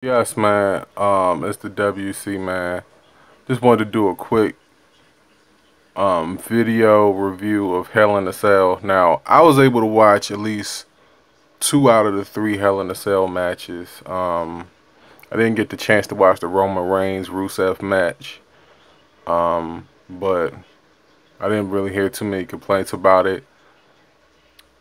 Yes, man. It's the WC, man. Just wanted to do a quick video review of Hell in a Cell. Now, I was able to watch at least two out of the three Hell in a Cell matches. I didn't get the chance to watch the Roman Reigns Rusev match, but I didn't really hear too many complaints about it.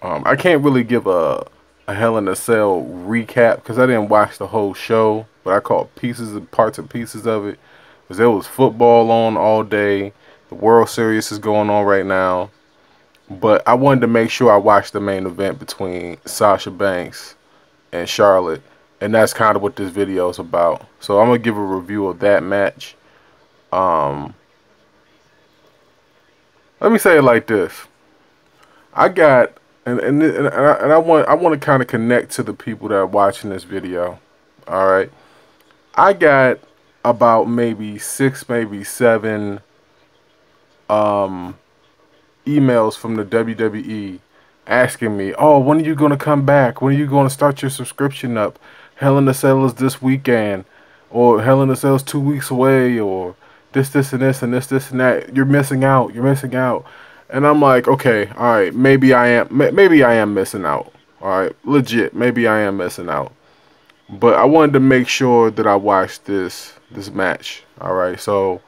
I can't really give a Hell in a Cell recap because I didn't watch the whole show, but I caught pieces and parts and pieces of it because there was football on all day. The World Series is going on right now, but I wanted to make sure I watched the main event between Sasha Banks and Charlotte, and that's kind of what this video is about. So I'm gonna give a review of that match. Um, Let me say it like this: I got and I want to kind of connect to the people that are watching this video. All right, I got about maybe six, maybe seven emails from the WWE asking me, "Oh, when are you gonna come back? When are you gonna start your subscription up? Hell in a Cell is this weekend, or Hell in a Cell is 2 weeks away, or this, and this, and this, and that. You're missing out. You're missing out." And I'm like, okay, all right, maybe I am missing out. All right, legit, maybe I am missing out. But I wanted to make sure that I watched this match. All right, so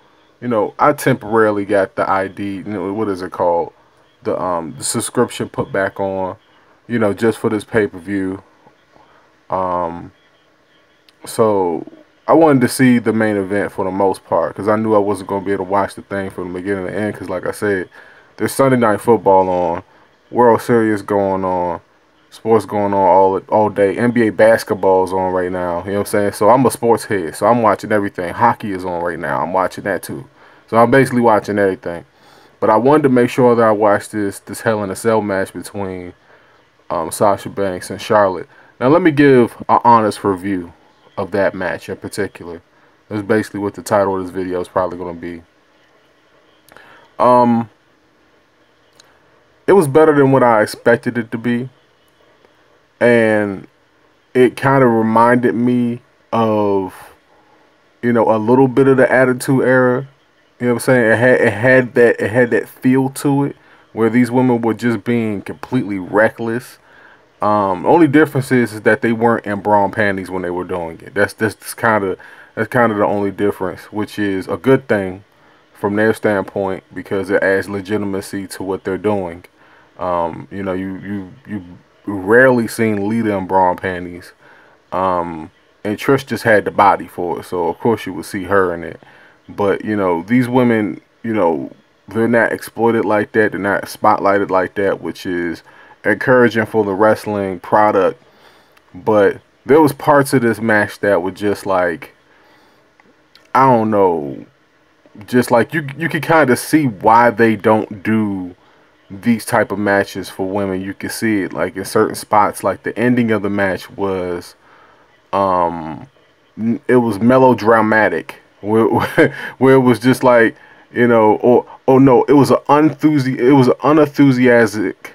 I temporarily got the ID. What is it called? The subscription put back on. Just for this pay-per-view. Um, so I wanted to see the main event for the most part because I knew I wasn't gonna be able to watch the thing from the beginning to the end. Because like I said, there's Sunday Night Football on, World Series going on, sports going on all day. NBA basketball's on right now. You know what I'm saying? So I'm a sports head, so I'm watching everything. Hockey is on right now. I'm watching that too. So I'm basically watching everything. But I wanted to make sure that I watched this Hell in a Cell match between Sasha Banks and Charlotte. Now let me give an honest review of that match in particular. That's basically what the title of this video is probably going to be. It was better than what I expected it to be, and it kind of reminded me of a little bit of the Attitude Era. You know what I'm saying? It had that feel to it where these women were just being completely reckless. Only difference is that they weren't in bra and panties when they were doing it. That's kind of the only difference, which is a good thing from their standpoint because it adds legitimacy to what they're doing. You rarely seen Lita in bra and panties, and Trish just had the body for it, so of course you would see her in it. But these women, they're not exploited like that. They're not spotlighted like that, which is encouraging for the wrestling product. But there was parts of this match that were just like, I don't know, just like you can kind of see why they don't do these type of matches for women. You can see it like in certain spots. Like the ending of the match was it was melodramatic where, where it was just like, or no, it was an unenthusiastic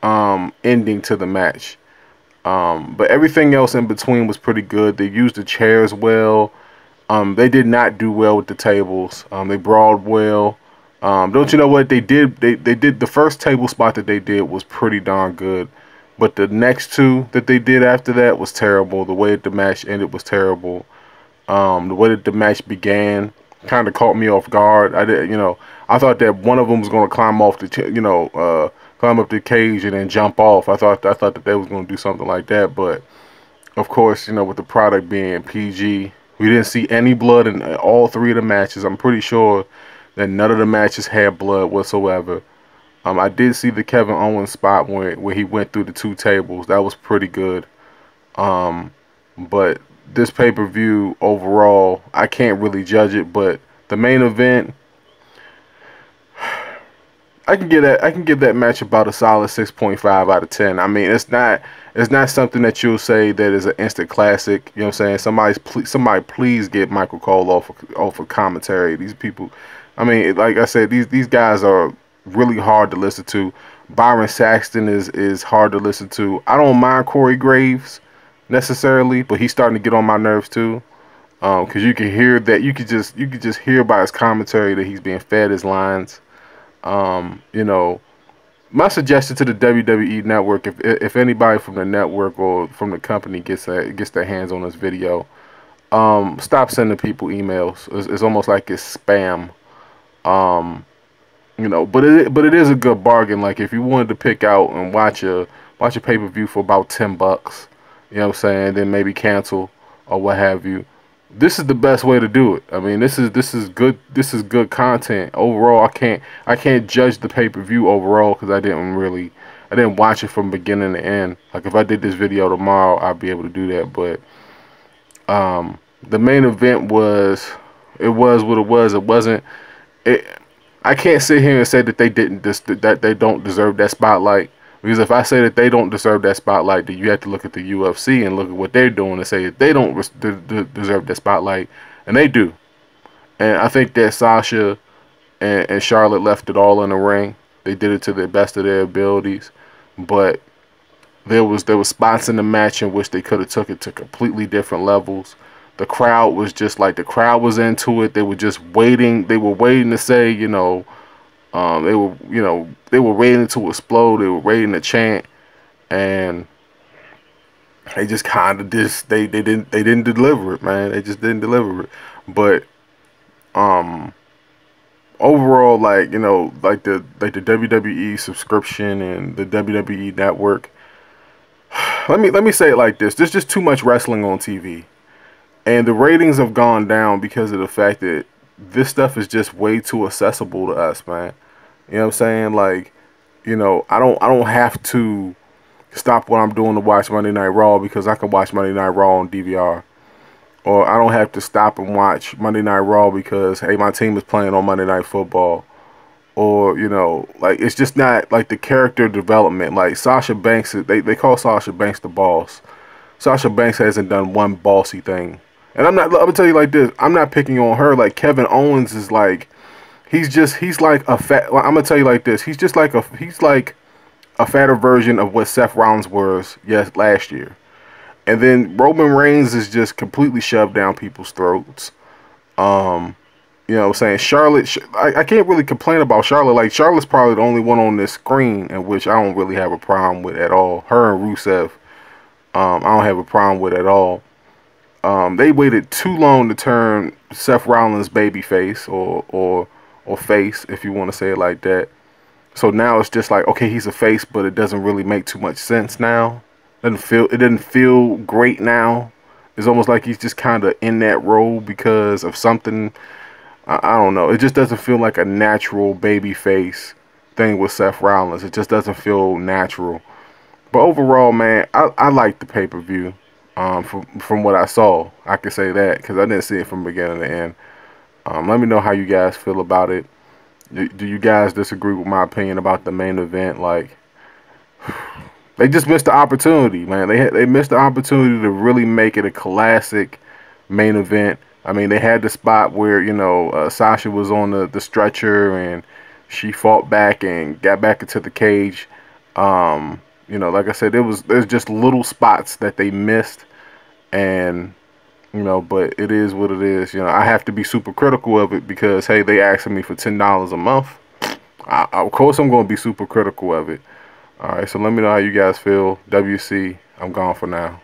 ending to the match. But everything else in between was pretty good. They used the chairs well. They did not do well with the tables. They brawled well. Don't you know what they did? They did the first table spot that they did was pretty darn good. But the next two that they did after that was terrible. The way that the match ended was terrible. The way that the match began kind of caught me off guard. I thought that one of them was going to climb off climb up the cage and then jump off. I thought that they was going to do something like that. But of course, with the product being PG, we didn't see any blood in all three of the matches. I'm pretty sure that none of the matches had blood whatsoever. I did see the Kevin Owens spot where he went through the two tables. That was pretty good. But this pay-per-view overall, I can't really judge it. But the main event, I can give that match about a solid 6.5 out of 10. I mean, it's not something that you'll say that is an instant classic. You know what I'm saying? Somebody please get Michael Cole off of commentary. These people, I mean, like I said, these guys are really hard to listen to. Byron Saxton is hard to listen to. I don't mind Corey Graves, necessarily, but he's starting to get on my nerves too. Because you can hear that, you could just hear by his commentary that he's being fed his lines. You know, my suggestion to the WWE network, if anybody from the network or from the company gets their hands on this video, stop sending people emails. It's almost like it's spam. Um, you know, but it is a good bargain. Like if you wanted to pick out and watch a pay-per-view for about $10, you know what I'm saying, then maybe cancel or what have you. This is the best way to do it. I mean, this is good content overall. I can't judge the pay-per-view overall because I didn't watch it from beginning to end. Like if I did this video tomorrow, I'd be able to do that. But the main event it was what it was. It wasn't. It, I can't sit here and say that that they don't deserve that spotlight. Because if I say that they don't deserve that spotlight, then you have to look at the UFC and look at what they're doing and say that they don't deserve that spotlight, and they do. And I think that Sasha and Charlotte left it all in the ring. They did it to the best of their abilities, but there was spots in the match in which they could have took it to completely different levels. The crowd was just like, the crowd was into it. They were just waiting. They were waiting to say, you know, they were waiting to explode. They were waiting to chant, and they just kind of they didn't deliver it, man. They just didn't deliver it. But overall, like, you know, like the WWE subscription and the WWE network. Let me say it like this: there's just too much wrestling on TV, and the ratings have gone down because of the fact that this stuff is just way too accessible to us, man. You know what I'm saying? Like, you know, I don't have to stop what I'm doing to watch Monday Night Raw because I can watch Monday Night Raw on DVR. Or I don't have to stop and watch Monday Night Raw because, hey, my team is playing on Monday Night Football. Or, you know, like, it's just not like the character development. Like Sasha Banks, they call Sasha Banks the boss. Sasha Banks hasn't done one bossy thing. And I'm gonna tell you like this, I'm not picking on her. Like Kevin Owens is like, he's like a fat, I'm gonna tell you like this, he's like a fatter version of what Seth Rollins was last year. And then Roman Reigns is just completely shoved down people's throats. You know what I'm saying? Charlotte, I can't really complain about Charlotte. Like, Charlotte's probably the only one on this screen in which I don't really have a problem with at all. Her and Rusev, I don't have a problem with at all. They waited too long to turn Seth Rollins baby face or face, if you want to say it like that. So now it's just like, okay, he's a face, but it doesn't really make too much sense now. It doesn't feel great now. It's almost like he's just kind of in that role because of something. I don't know. It just doesn't feel like a natural baby face thing with Seth Rollins. It just doesn't feel natural. But overall, man, I like the pay-per-view. From what I saw, I can say that because I didn't see it from beginning to end. Let me know how you guys feel about it. Do you guys disagree with my opinion about the main event? Like, they just missed the opportunity, man. They missed the opportunity to really make it a classic main event. I mean, they had the spot where, you know, Sasha was on the stretcher and she fought back and got back into the cage. You know, like I said, there's just little spots that they missed, and you know, but it is what it is. You know, I have to be super critical of it because, hey, they asking me for $10 a month. Of course, I'm going to be super critical of it. All right, so let me know how you guys feel. WC, I'm gone for now.